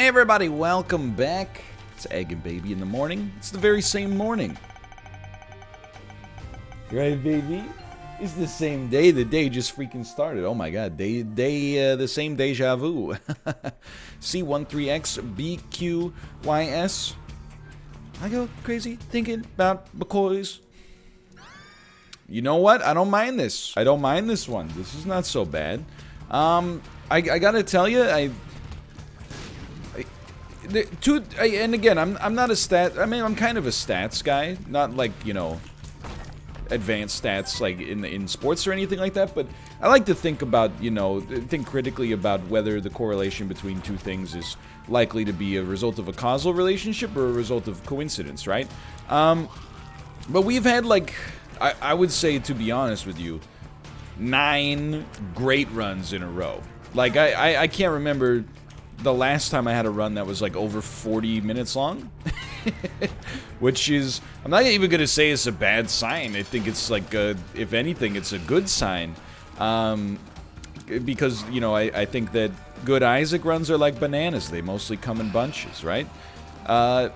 Hey everybody, welcome back. It's Egg and Baby in the morning. It's the very same morning. Right, baby? It's the same day. The day just freaking started. Oh my god, the same deja vu. C13XBQYS. I go crazy thinking about McCoys. You know what? I don't mind this. I don't mind this one. This is not so bad. I gotta tell you, and again, I'm not a stat. I mean, I'm kind of a stats guy, not like, you know, advanced stats like in sports or anything like that. But I like to think about, you know, think critically about whether the correlation between two things is likely to be a result of a causal relationship or a result of coincidence, right? But we've had, like, I would say, to be honest with you, 9 great runs in a row. Like, I can't remember the last time I had a run that was like over 40 minutes long. Which is, I'm not even gonna say it's a bad sign. I think it's like, if anything, it's a good sign. Because, you know, I think that good Isaac runs are like bananas. They mostly come in bunches, right? But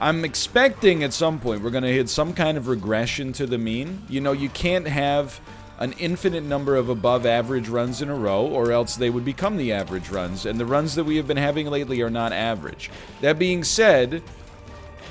I'm expecting at some point we're gonna hit some kind of regression to the mean. You know, you can't have an infinite number of above average runs in a row, or else they would become the average runs, and the runs that we have been having lately are not average. That being said,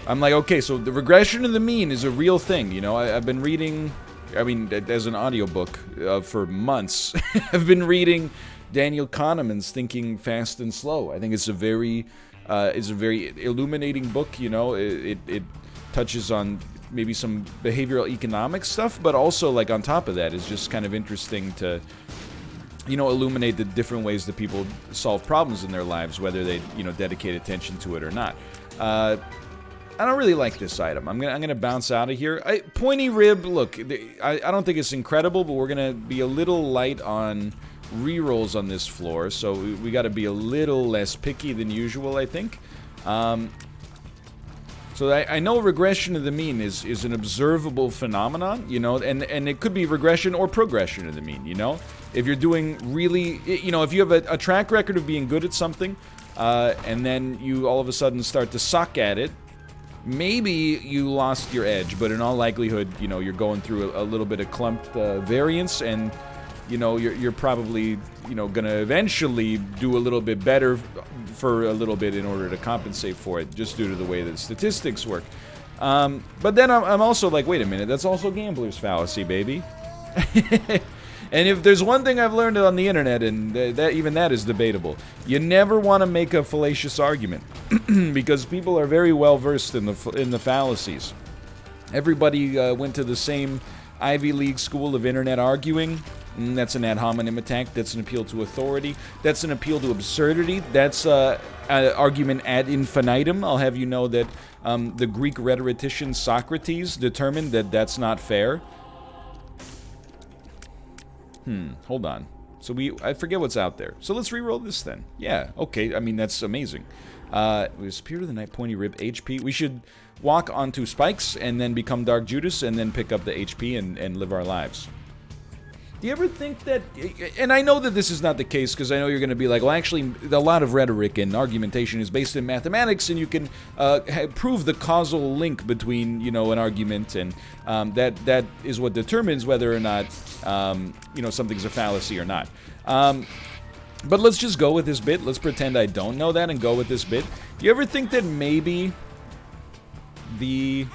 I'm like, okay, so the regression to the mean is a real thing. You know, I've been reading, I mean, as an audiobook for months. I've been reading Daniel Kahneman's Thinking Fast and Slow. I think it's a very illuminating book. You know, it touches on maybe some behavioral economic stuff, but also, like, on top of that, is just kind of interesting to, you know, illuminate the different ways that people solve problems in their lives, whether they, you know, dedicate attention to it or not. I don't really like this item. I'm gonna bounce out of here. Pointy rib, look, I don't think it's incredible, but we're gonna be a little light on rerolls on this floor, so we got to be a little less picky than usual, I think. So I know regression to the mean is an observable phenomenon, you know, and it could be regression or progression to the mean, you know? If you're doing really, you know, if you have a track record of being good at something, and then you all of a sudden start to suck at it, maybe you lost your edge, but in all likelihood, you know, you're going through a little bit of clumped variance, and, you know, you're probably, you know, gonna eventually do a little bit better for a little bit in order to compensate for it, just due to the way that statistics work. But then I'm also like, wait a minute, that's also gambler's fallacy, baby. And if there's one thing I've learned on the internet, and that is debatable, you never want to make a fallacious argument, because people are very well versed in the fallacies. Everybody went to the same Ivy League school of internet arguing. That's an ad hominem attack. That's an appeal to authority. That's an appeal to absurdity. That's an argument ad infinitum. I'll have you know that the Greek rhetorician Socrates determined that that's not fair. Hold on. So I forget what's out there. So let's re-roll this then. Yeah, okay. I mean, that's amazing. It was Spirit of the Night, Pointy Rib, HP. We should walk onto spikes and then become Dark Judas and then pick up the HP and live our lives. Do you ever think that, and I know that this is not the case, because I know you're going to be like, well, actually, a lot of rhetoric and argumentation is based in mathematics, and you can prove the causal link between, you know, an argument, and that is what determines whether or not, you know, something's a fallacy or not. But let's just go with this bit. Let's pretend I don't know that and go with this bit. Do you ever think that maybe the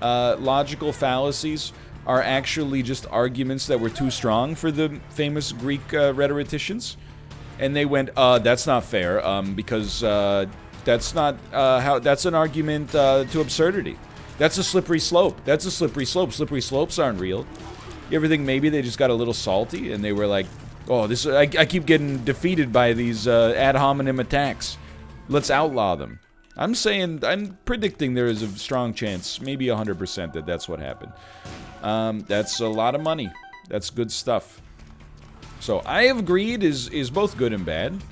logical fallacies are actually just arguments that were too strong for the famous Greek rhetoricians? And they went, that's not fair, because that's not that's an argument to absurdity. That's a slippery slope. That's a slippery slope. Slippery slopes aren't real. You ever think maybe they just got a little salty and they were like, oh, this I keep getting defeated by these ad hominem attacks. Let's outlaw them. I'm predicting there is a strong chance, maybe 100%, that that's what happened. That's a lot of money. That's good stuff. So I have greed is both good and bad.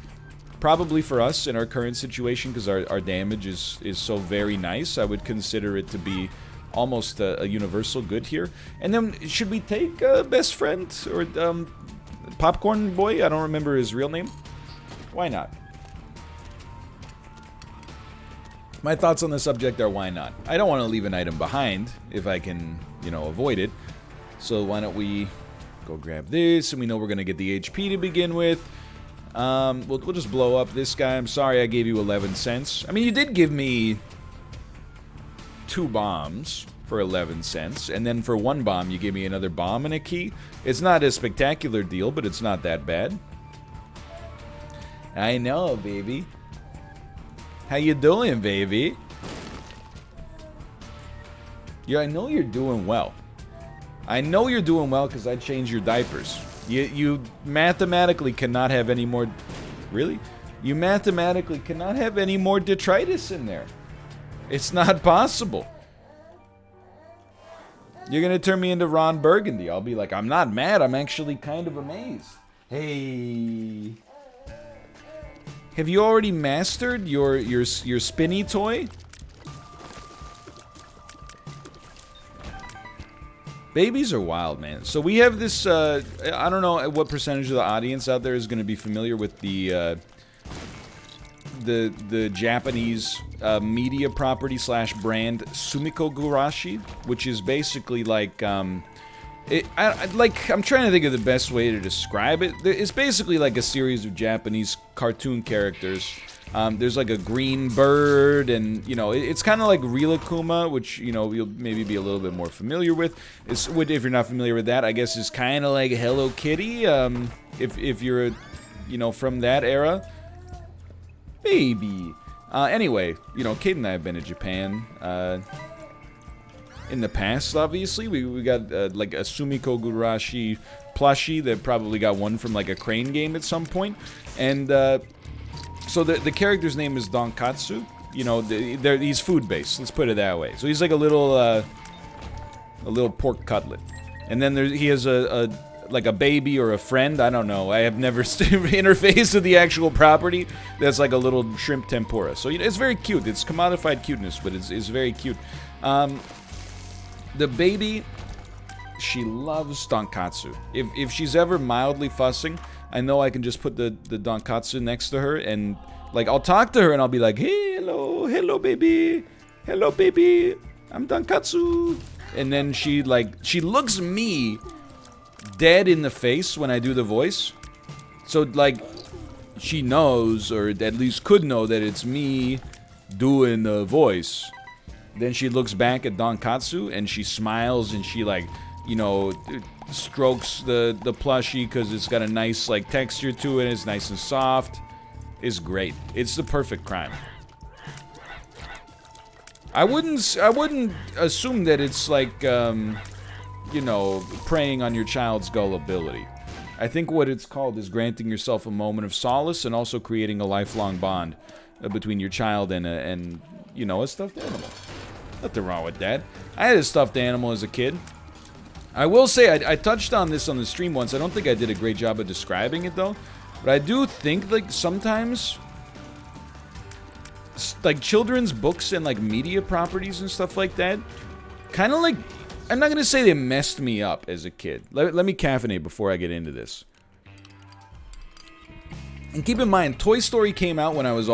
Probably for us in our current situation, because our damage is so very nice, I would consider it to be almost a universal good here. And then, should we take Best Friend or Popcorn Boy? I don't remember his real name. Why not? My thoughts on the subject are why not? I don't want to leave an item behind if I can, you know, avoid it. So why don't we go grab this, and we know we're going to get the HP to begin with. We'll just blow up this guy. I'm sorry I gave you 11 cents. I mean, you did give me 2 bombs for 11 cents, and then for 1 bomb you gave me another bomb and a key. It's not a spectacular deal, but it's not that bad. I know, baby. How you doing, baby? Yeah, I know you're doing well. I know you're doing well because I changed your diapers. You mathematically cannot have any more... Really? You mathematically cannot have any more detritus in there. It's not possible. You're gonna turn me into Ron Burgundy. I'll be like, I'm not mad, I'm actually kind of amazed. Hey... Have you already mastered your spinny toy? Babies are wild, man. So we have this, I don't know what percentage of the audience out there is going to be familiar with the Japanese media property / brand Sumiko Gurashi, which is basically like, I'm trying to think of the best way to describe it. It's basically like a series of Japanese cartoon characters. There's like a green bird, and you know, it's kind of like Rilakuma, which you know you'll maybe be a little bit more familiar with. If you're not familiar with that, I guess it's kind of like Hello Kitty. If you're, you know, from that era, baby. Anyway, you know, Kate and I have been to Japan. In the past, obviously, we got like a Sumiko Gurashi plushie that probably got one from like a Crane game at some point, and so the character's name is Donkatsu. You know, he's food based. Let's put it that way. So he's like a little pork cutlet, and then he has like a baby or a friend. I don't know. I have never interfaced with the actual property. That's like a little shrimp tempura. So it's very cute. It's commodified cuteness, but it's very cute. The baby, she loves Donkatsu. If she's ever mildly fussing, I know I can just put the Donkatsu next to her, and like I'll talk to her and I'll be like, hey, hello baby, I'm Donkatsu. And then she looks me dead in the face when I do the voice. So like she knows, or at least could know, that it's me doing the voice. Then she looks back at Donkatsu and she smiles and she, like, you know, strokes the plushie because it's got a nice like texture to it. It's nice and soft. It's great. It's the perfect crime. I wouldn't assume that it's like you know, preying on your child's gullibility. I think what it's called is granting yourself a moment of solace and also creating a lifelong bond between your child and you know, a stuffed animal. Nothing wrong with that. I had a stuffed animal as a kid. I will say, I touched on this on the stream once. I don't think I did a great job of describing it, though. But I do think, like, sometimes, like, children's books and, like, media properties and stuff like that, kind of, like, I'm not going to say they messed me up as a kid. Let me caffeinate before I get into this. And keep in mind, Toy Story came out when I was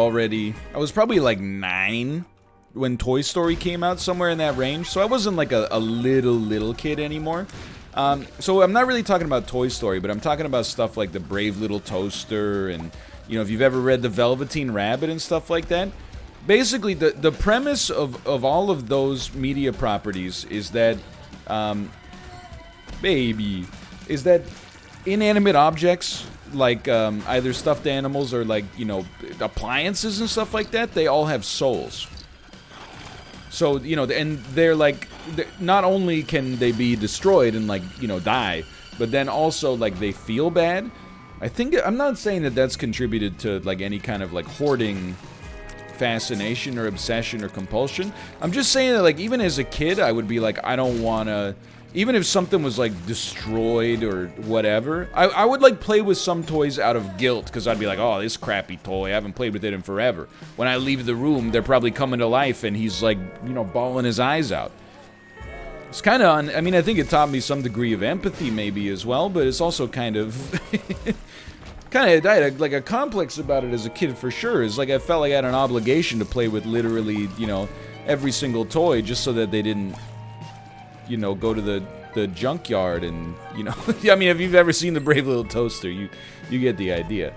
probably, like, 9 when Toy Story came out, somewhere in that range. So I wasn't like a little kid anymore. So I'm not really talking about Toy Story, but I'm talking about stuff like the Brave Little Toaster, and, you know, if you've ever read the Velveteen Rabbit and stuff like that. Basically, the premise of all of those media properties is that, is that inanimate objects, like either stuffed animals or, like, you know, appliances and stuff like that, they all have souls. So, you know, and they're like, not only can they be destroyed and, like, you know, die, but then also, like, they feel bad. I'm not saying that that's contributed to, like, any kind of, like, hoarding fascination or obsession or compulsion. I'm just saying that, like, even as a kid, I would be like, I don't want to, even if something was, like, destroyed or whatever, I would, like, play with some toys out of guilt, because I'd be like, oh, this crappy toy, I haven't played with it in forever. When I leave the room, they're probably coming to life, and he's, like, you know, bawling his eyes out. It's kind of, I mean, I think it taught me some degree of empathy, maybe, as well, but it's also kind of, I had like a complex about it as a kid for sure. It's like I felt like I had an obligation to play with literally, you know, every single toy just so that they didn't, you know, go to the junkyard and, you know, I mean, if you've ever seen the Brave Little Toaster, you get the idea.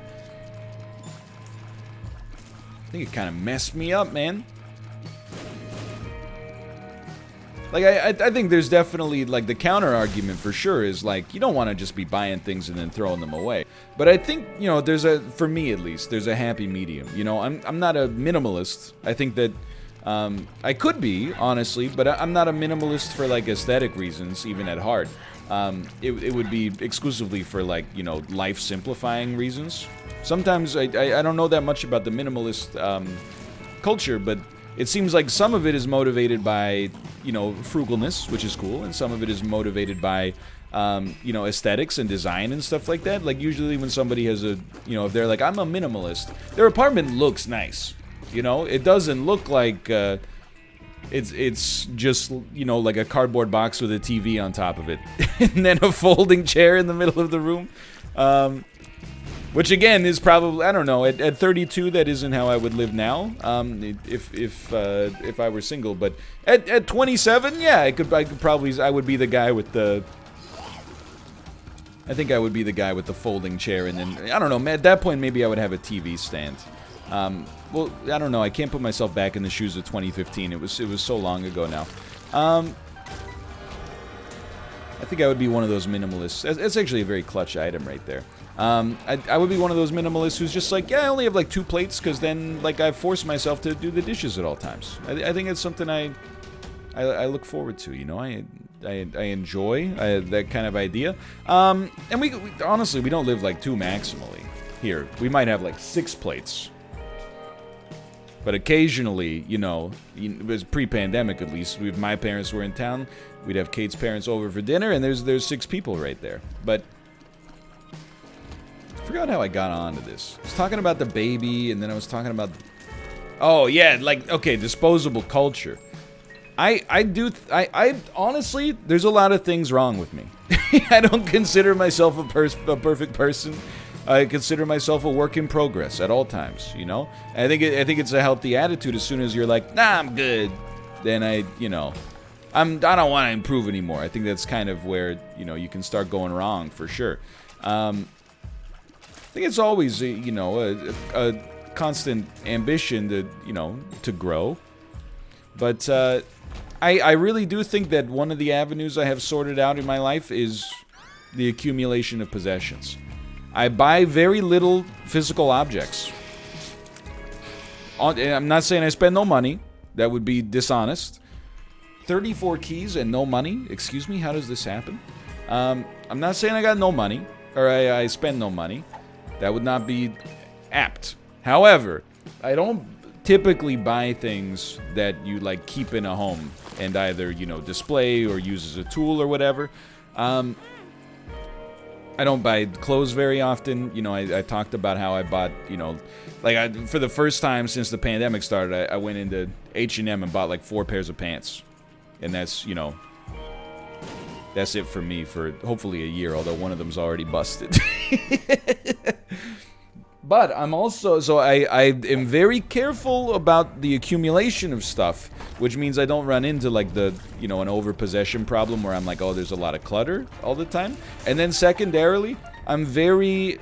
I think it kind of messed me up, man. Like, I think there's definitely, like, the counter-argument for sure is, like, you don't want to just be buying things and then throwing them away. But I think, you know, there's a, for me at least, there's a happy medium. You know, I'm not a minimalist. I think that I could be, honestly, but I'm not a minimalist for, like, aesthetic reasons, even at heart. It would be exclusively for, like, you know, life-simplifying reasons. Sometimes I don't know that much about the minimalist culture, but it seems like some of it is motivated by, you know, frugalness, which is cool, and some of it is motivated by, you know, aesthetics and design and stuff like that. Like, usually when somebody has a, you know, if they're like, I'm a minimalist, their apartment looks nice. You know, it doesn't look like it's just, you know, like a cardboard box with a TV on top of it, and then a folding chair in the middle of the room. Which again is probably, I don't know, at 32 that isn't how I would live now. If I were single, but at 27, yeah, I would be the guy with the. I think I would be the guy with the folding chair, and then I don't know. At that point, maybe I would have a TV stand. Well, I don't know. I can't put myself back in the shoes of 2015. It was so long ago now. I think I would be one of those minimalists. It's actually a very clutch item right there. I would be one of those minimalists who's just like, yeah, I only have like 2 plates because then like I force myself to do the dishes at all times. I think it's something I look forward to. You know, I enjoy that kind of idea. And we honestly we don't live like too maximally here. We might have like 6 plates. But occasionally, you know, it was pre-pandemic at least. If my parents were in town, we'd have Kate's parents over for dinner, and there's 6 people right there. But I forgot how I got onto this. I was talking about the baby, and then I was talking about... Oh, yeah, like, okay, disposable culture. I honestly, there's a lot of things wrong with me. I don't consider myself a perfect person. I consider myself a work in progress at all times, you know? I think it's a healthy attitude. As soon as you're like, nah, I'm good, then I don't want to improve anymore. I think that's kind of where, you know, you can start going wrong for sure. I think it's always, you know, a constant ambition to, you know, to grow. But I really do think that one of the avenues I have sorted out in my life is the accumulation of possessions. I buy very little physical objects. I'm not saying I spend no money. That would be dishonest. 34 keys and no money? Excuse me, how does this happen? I'm not saying I got no money, or I spend no money. That would not be apt. However, I don't typically buy things that you, like, keep in a home and either, you know, display or use as a tool or whatever. I don't buy clothes very often. You know, I talked about how I bought, you know, like for the first time since the pandemic started, I went into H&M and bought like 4 pairs of pants. And that's, you know, that's it for me for hopefully a year, although one of them's already busted. But I'm also, so I am very careful about the accumulation of stuff, which means I don't run into like the, you know, an over-possession problem where I'm like, oh, there's a lot of clutter all the time. And then secondarily, I'm very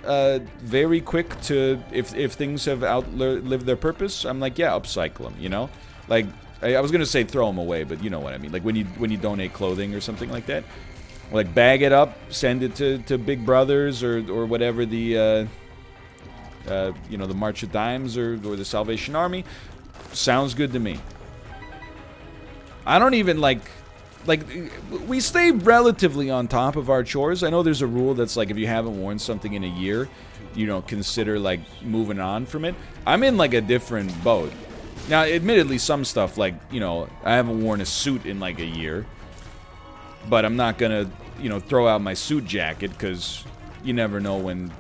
quick to, if things have outlived their purpose, I'm like, yeah, upcycle them, you know? Like, I was going to say throw them away, but you know what I mean. Like when you donate clothing or something like that. Like bag it up, send it to Big Brothers or whatever the... you know, the March of Dimes or the Salvation Army. Sounds good to me. I don't even like, we stay relatively on top of our chores. I know there's a rule that's like if you haven't worn something in a year, you know, consider like moving on from it. I'm in like a different boat. Now, admittedly, some stuff like, you know, I haven't worn a suit in like a year, but I'm not gonna, you know, throw out my suit jacket because you never know when,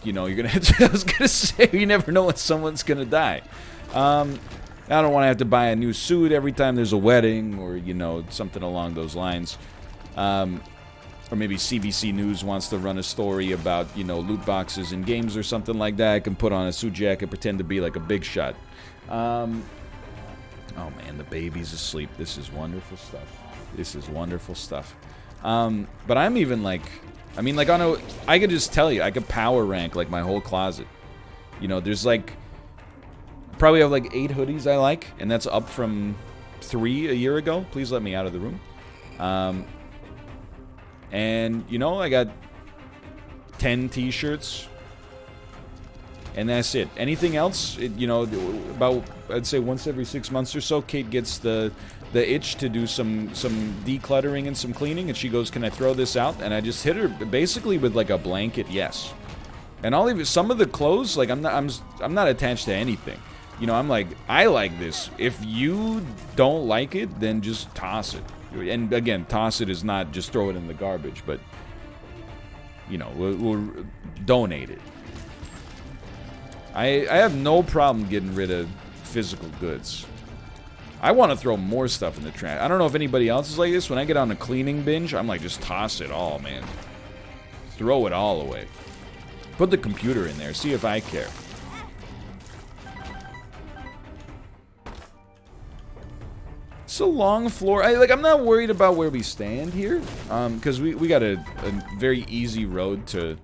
you know, you're gonna have to, I was gonna say, you never know when someone's gonna die. I don't want to have to buy a new suit every time there's a wedding or, you know, something along those lines. or maybe CBC News wants to run a story about, you know, loot boxes in games or something like that. I can put on a suit jacket, pretend to be like a big shot. Oh man, the baby's asleep. This is wonderful stuff. This is wonderful stuff. But I'm even like, I mean, like I could just tell you, I could power rank like my whole closet. You know, there's like, probably have like 8 hoodies I like, and that's up from 3 a year ago. Please let me out of the room. And, you know, I got 10 t-shirts. And that's it. Anything else, you know, about, I'd say once every 6 months or so, Kate gets the itch to do some decluttering and some cleaning. And she goes, can I throw this out? And I just hit her basically with like a blanket yes. And I'll leave some of the clothes, like I'm not attached to anything. You know, I'm like, I like this. If you don't like it, then just toss it. And again, toss it is not just throw it in the garbage, but, you know, we'll donate it. I have no problem getting rid of physical goods. I want to throw more stuff in the trash. I don't know if anybody else is like this. When I get on a cleaning binge, I'm like, just toss it all, man. Throw it all away. Put the computer in there. See if I care. It's a long floor. I'm not worried about where we stand here, because we got a very easy road to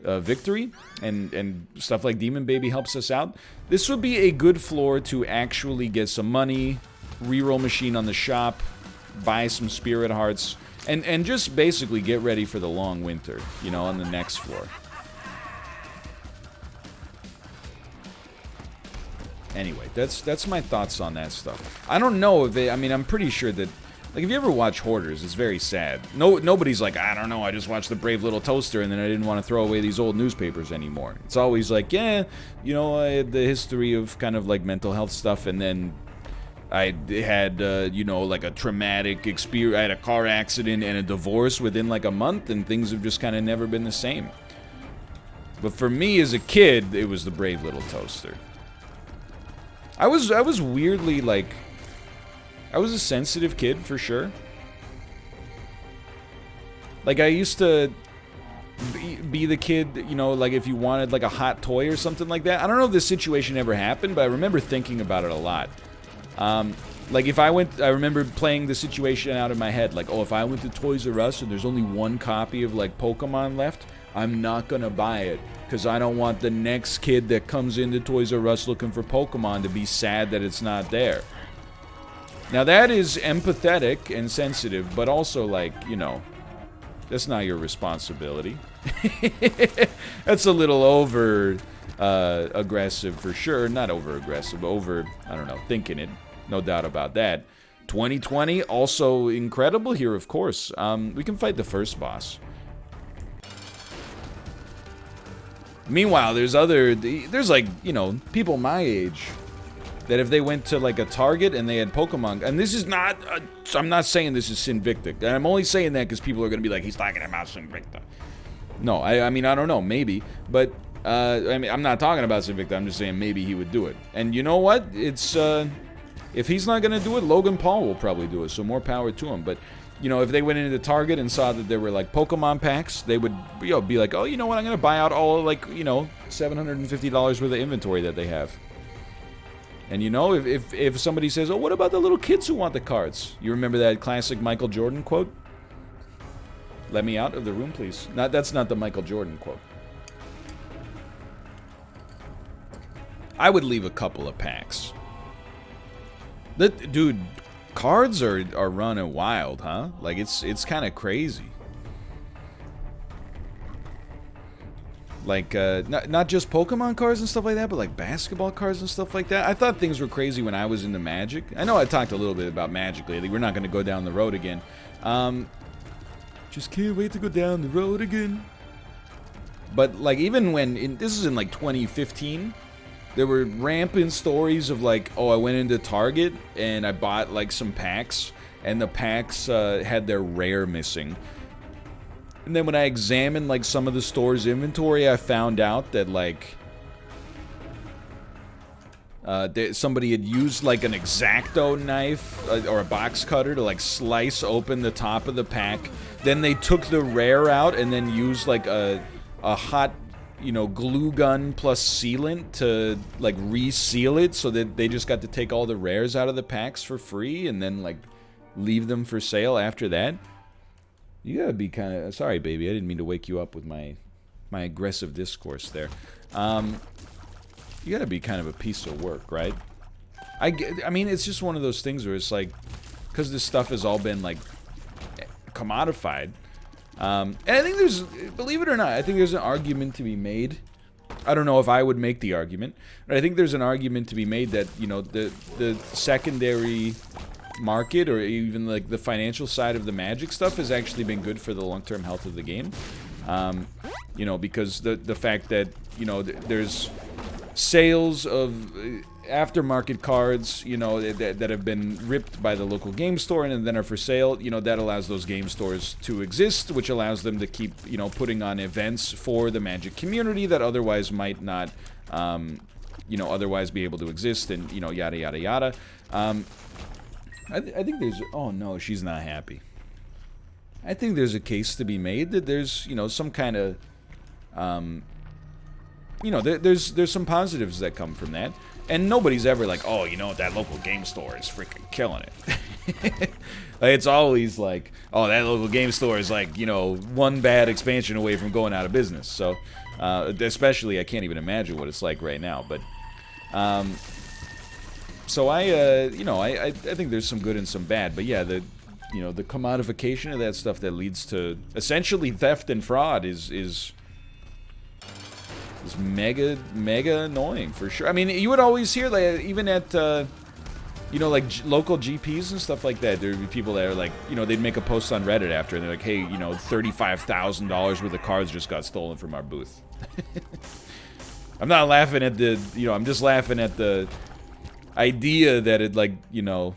victory, and stuff like Demon Baby helps us out. This would be a good floor to actually get some money, reroll machine on the shop, buy some spirit hearts, and just basically get ready for the long winter, you know, on the next floor. Anyway, that's my thoughts on that stuff. I don't know if I mean, I'm pretty sure that, like, if you ever watch Hoarders, it's very sad. Nobody's like, I don't know, I just watched The Brave Little Toaster and then I didn't want to throw away these old newspapers anymore. It's always like, yeah, you know, I had the history of kind of like mental health stuff, and then I had, you know, like a traumatic experience. I had a car accident and a divorce within like a month, and things have just kind of never been the same. But for me as a kid, it was The Brave Little Toaster. I was weirdly, like, I was a sensitive kid, for sure. Like, I used to be the kid, you know, like, if you wanted, like, a hot toy or something like that. I don't know if this situation ever happened, but I remember thinking about it a lot. Like, if I remember playing the situation out in my head, like, oh, if I went to Toys R Us and there's only one copy of, like, Pokemon left, I'm not gonna buy it, because I don't want the next kid that comes into Toys R Us looking for Pokemon to be sad that it's not there. Now, that is empathetic and sensitive, but also, like, you know, that's not your responsibility. That's a little over aggressive for sure. Not over aggressive, over, I don't know, thinking it. No doubt about that. 2020, also incredible here, of course. We can fight the first boss. Meanwhile, there's like, you know, people my age that if they went to like a Target and they had Pokemon, and this is not, I'm not saying this is Sinvicta, and I'm only saying that because people are going to be like, he's talking about Sinvicta. No, I mean, I don't know, maybe, but, I mean, I'm not talking about Sinvicta, I'm just saying maybe he would do it. And you know what? It's, if he's not going to do it, Logan Paul will probably do it, so more power to him. But, you know, if they went into Target and saw that there were, like, Pokemon packs, they would, you know, be like, oh, you know what, I'm going to buy out all, like, you know, $750 worth of inventory that they have. And, you know, if somebody says, oh, what about the little kids who want the cards? You remember that classic Michael Jordan quote? Let me out of the room, please. That's not the Michael Jordan quote. I would leave a couple of packs. Dude, cards are running wild, huh? Like, it's kind of crazy. Like, not just Pokemon cards and stuff like that, but like basketball cards and stuff like that. I thought things were crazy when I was into Magic. I know I talked a little bit about Magic lately. We're not going to go down the road again. Just can't wait to go down the road again. But, like, even when, this is in, like, 2015, there were rampant stories of, like, oh, I went into Target and I bought, like, some packs, and the packs had their rare missing. And then when I examined, like, some of the store's inventory, I found out that, like, Somebody had used like an X-Acto knife or a box cutter to like slice open the top of the pack. Then they took the rare out and then used like a hot, you know, glue gun plus sealant to like reseal it, so that they just got to take all the rares out of the packs for free and then like leave them for sale after that. You gotta be kind of sorry, baby. I didn't mean to wake you up with my aggressive discourse there. You gotta be kind of a piece of work, right? I mean, it's just one of those things where it's like, because this stuff has all been like commodified. And I think there's, believe it or not, I think there's an argument to be made. I don't know if I would make the argument, but I think there's an argument to be made that, you know, the secondary market, or even like the financial side of the Magic stuff, has actually been good for the long-term health of the game. You know, because the fact that, you know, there's sales of aftermarket cards, you know, that have been ripped by the local game store and then are for sale, you know, that allows those game stores to exist, which allows them to keep, you know, putting on events for the Magic community that otherwise might not, you know, otherwise be able to exist, and, you know, yada, yada, yada. I think there's, oh no, she's not happy. I think there's a case to be made that there's, you know, some kind of, you know, there's some positives that come from that. And nobody's ever like, oh, you know, that local game store is freaking killing it. Like, it's always like, oh, that local game store is like, you know, one bad expansion away from going out of business. So, especially, I can't even imagine what it's like right now. But, so you know, I think there's some good and some bad. But yeah, you know, the commodification of that stuff that leads to essentially theft and fraud is mega annoying for sure. I mean, you would always hear, like, even at you know, like local GPs and stuff like that, there'd be people that are like, you know, they'd make a post on Reddit after, and they're like, hey, you know, $35,000 worth of cards just got stolen from our booth. I'm not laughing at the, you know, I'm just laughing at the idea that it, like, you know,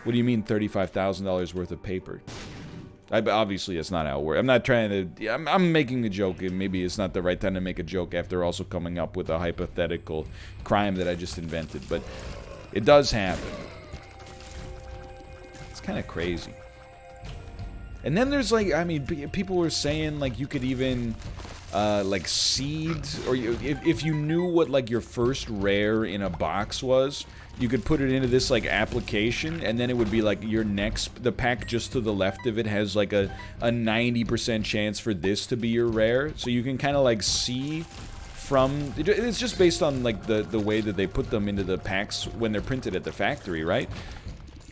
what do you mean $35,000 worth of paper? Obviously, that's not how it works. I'm not trying to... I'm making a joke, and maybe it's not the right time to make a joke after also coming up with a hypothetical crime that I just invented. But it does happen. It's kind of crazy. And then there's, like... I mean, people were saying, like, you could even... like, seed... Or if you knew what, like, your first rare in a box was... You could put it into this, like, application, and then it would be, like, your next... The pack just to the left of it has, like, a 90% chance for this to be your rare. So you can kind of, like, see from... It's just based on, like, the way that they put them into the packs when they're printed at the factory, right?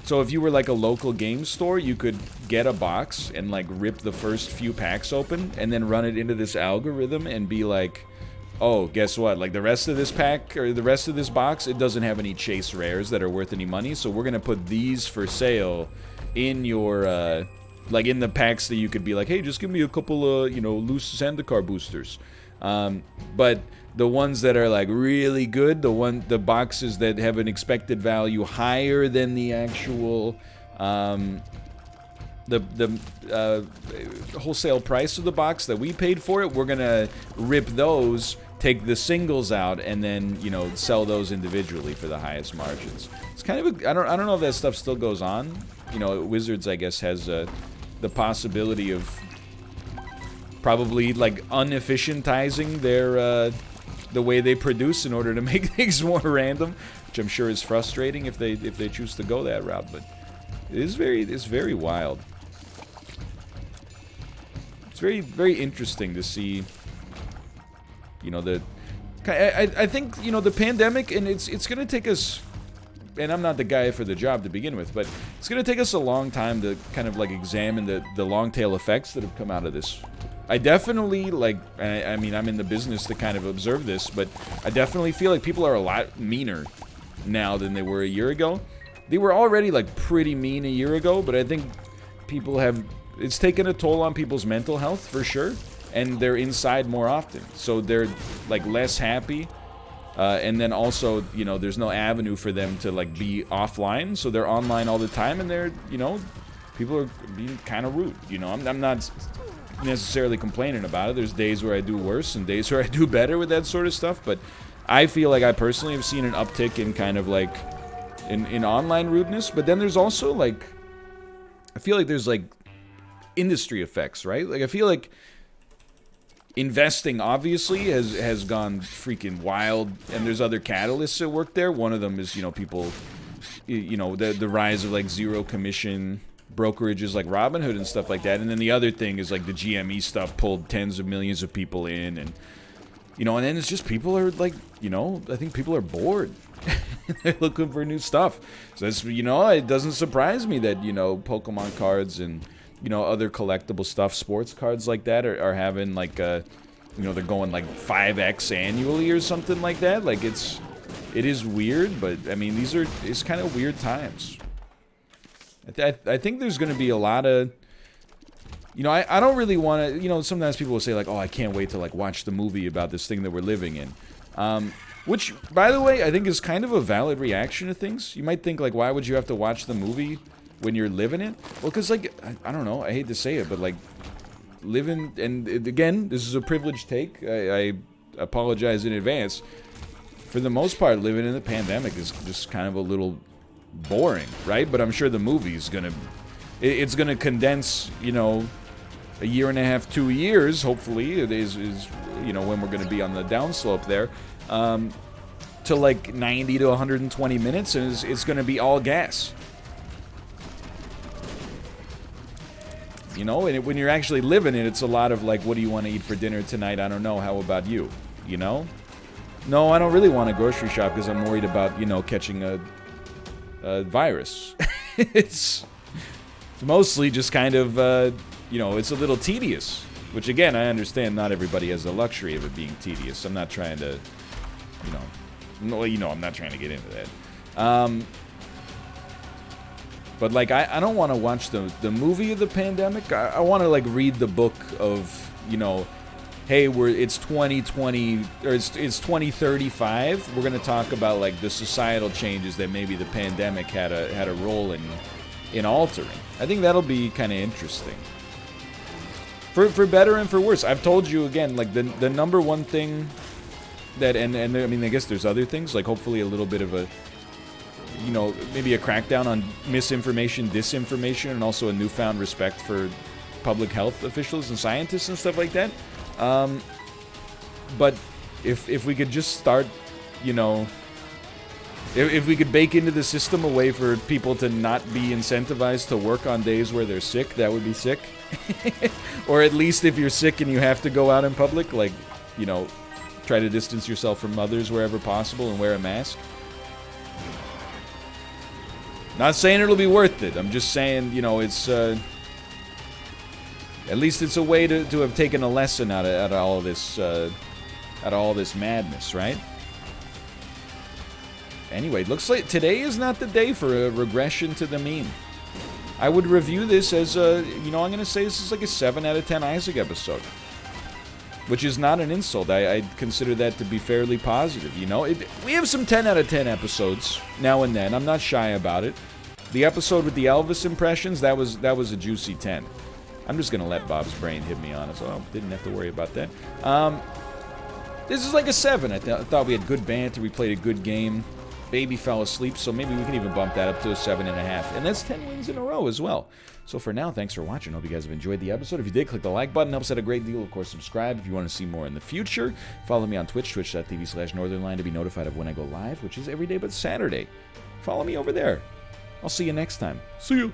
So if you were, like, a local game store, you could get a box and, like, rip the first few packs open, and then run it into this algorithm and be like... Oh, guess what? Like, the rest of this pack, or the rest of this box, it doesn't have any chase rares that are worth any money, so we're gonna put these for sale in your, like, in the packs that you could be like, hey, just give me a couple of, you know, loose Zendikar boosters. But the ones that are, like, really good, the boxes that have an expected value higher than the actual, the wholesale price of the box that we paid for it, we're gonna rip those, take the singles out, and then, you know, sell those individually for the highest margins. It's kind of I don't know if that stuff still goes on. You know, Wizards, I guess, has the possibility of probably, like, inefficientizing their the way they produce in order to make things more random, which I'm sure is frustrating if they choose to go that route. But it's very wild. It's very interesting to see, you know, I think, you know, the pandemic, and it's gonna take us, and I'm not the guy for the job to begin with, but it's gonna take us a long time to kind of, like, examine the long tail effects that have come out of this. I definitely, like, I mean, I'm in the business to kind of observe this, but I definitely feel like people are a lot meaner now than they were a year ago. They were already, like, pretty mean a year ago, but I think people have... It's taken a toll on people's mental health, for sure, and they're inside more often. So they're, like, less happy, and then also, you know, there's no avenue for them to, like, be offline, so they're online all the time, and they're, you know, people are being kind of rude, you know. I'm not necessarily complaining about it. There's days where I do worse and days where I do better with that sort of stuff, but I feel like I personally have seen an uptick in kind of like in online rudeness, but then there's also like, I feel like there's like industry effects, right? Like I feel like investing obviously has gone freaking wild, and there's other catalysts at work there. One of them is, you know, people, you know, the rise of like zero commission brokerages like Robinhood and stuff like that. And then the other thing is like the GME stuff pulled tens of millions of people in, and you know, and then it's just people are like, you know, I think people are bored. They're looking for new stuff. So it's, you know, it doesn't surprise me that, you know, Pokemon cards and, you know, other collectible stuff, sports cards like that are having like you know, they're going like 5x annually or something like that. Like it is weird, but I mean, it's kind of weird times. I think there's going to be a lot of, you know, I don't really want to, you know, sometimes people will say like, oh, I can't wait to like watch the movie about this thing that we're living in. Which, by the way, I think is kind of a valid reaction to things. You might think like, why would you have to watch the movie when you're living it? Well, because like, I don't know, I hate to say it, but like, living, and again, this is a privileged take, I apologize in advance. For the most part, living in the pandemic is just kind of a little boring, right? But I'm sure the movie's it's gonna condense, you know, a year and a half, 2 years, hopefully, it is you know, when we're gonna be on the downslope there, to like 90 to 120 minutes, and it's gonna be all gas. You know, and when you're actually living it, it's a lot of like, what do you want to eat for dinner tonight? I don't know. How about you? You know? No, I don't really want to grocery shop because I'm worried about, you know, catching a virus. It's mostly just kind of, you know, it's a little tedious. Which, again, I understand not everybody has the luxury of it being tedious. I'm not trying to, you know, I'm not trying to get into that. But, like, I don't want to watch the movie of the pandemic. I want to, like, read the book of, you know, hey, it's 2020, or it's 2035. We're going to talk about, like, the societal changes that maybe the pandemic had a role in altering. I think that'll be kind of interesting. For better and for worse. I've told you, again, like, the number one thing that, and I mean, I guess there's other things, like, hopefully a little bit of a, you know, maybe a crackdown on misinformation, disinformation, and also a newfound respect for public health officials and scientists and stuff like that. But if we could just start, you know, if we could bake into the system a way for people to not be incentivized to work on days where they're sick, that would be sick. Or at least if you're sick and you have to go out in public, like, you know, try to distance yourself from others wherever possible and wear a mask. Not saying it'll be worth it. I'm just saying, you know, it's, at least it's a way to have taken a lesson out of all this, out of all this madness, right? Anyway, looks like today is not the day for a regression to the mean. I would review this as a, you know, I'm going to say this is like a 7 out of 10 Isaac episode. Which is not an insult. I'd consider that to be fairly positive, you know? We have some 10 out of 10 episodes now and then. I'm not shy about it. The episode with the Elvis impressions, that was a juicy 10. I'm just going to let Bob's brain hit me on it, so I didn't have to worry about that. This is like a 7. I thought we had good banter. We played a good game. Baby fell asleep, so maybe we can even bump that up to a 7.5. And that's 10 wins in a row as well. So for now, thanks for watching. Hope you guys have enjoyed the episode. If you did, click the like button. Helps out a great deal. Of course, subscribe if you want to see more in the future. Follow me on Twitch, twitch.tv/Northernlion to be notified of when I go live, which is every day but Saturday. Follow me over there. I'll see you next time. See you.